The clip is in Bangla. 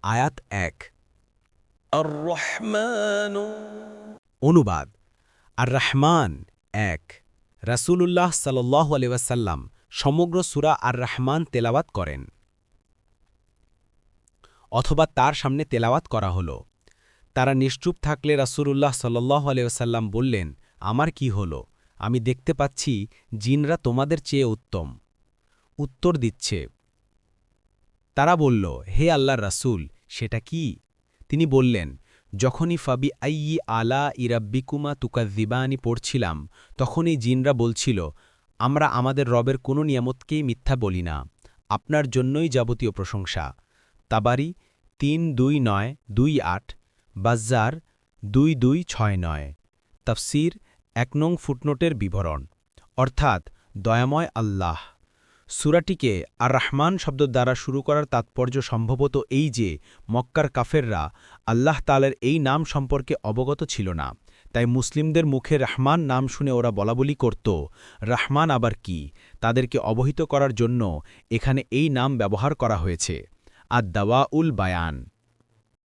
আয়াত ১। الرحمن অনুবাদ আর রহমান ১। রাসূলুল্লাহ সাল্লাল্লাহু আলাইহি ওয়াসাল্লাম সমগ্র সূরা আর রহমান তেলাওয়াত করেন অথবা তার সামনে তেলাওয়াত করা হল। তারা নিশ্চুপ থাকলে রাসূলুল্লাহ সাল্লাল্লাহু আলাইহি ওয়াসাল্লাম বললেন, আমার কি হল? আমি দেখতে পাচ্ছি জিনরা তোমাদের চেয়ে উত্তম। উত্তর দিচ্ছে। তারা বলল, হে আল্লাহর রাসূল, সেটা কি? তিনি বললেন, যখনই ফাবি আইয়ি আলা ইরাব্বিকুমা তুকাজ্জিবানি পড়ছিলাম, তখনই জিনরা বলছিল, আমরা আমাদের রবের কোনো নিয়ামতকেই মিথ্যা বলি না। আপনার জন্যই যাবতীয় প্রশংসা। তাবারি ৩২৯-২৮, বাজ্জার 2269। তাফসির ১ নং ফুটনোটের বিবরণ, অর্থাৎ দয়াময় আল্লাহ। সূরাটিকে আর রহমান শব্দ দ্বারা শুরু করার তাৎপর্য সম্ভবত এই যে মক্কার কাফেররা আল্লাহ তাআলার এই নাম সম্পর্কে অবগত ছিল না, তাই মুসলিমদের মুখে রহমান নাম শুনে ওরা বলাবলি করত, রহমান আবার কি? তাদেরকে অবহিত করার জন্য এখানে এই নাম ব্যবহার করা হয়েছে। আদ-দাওয়াউল বায়ান।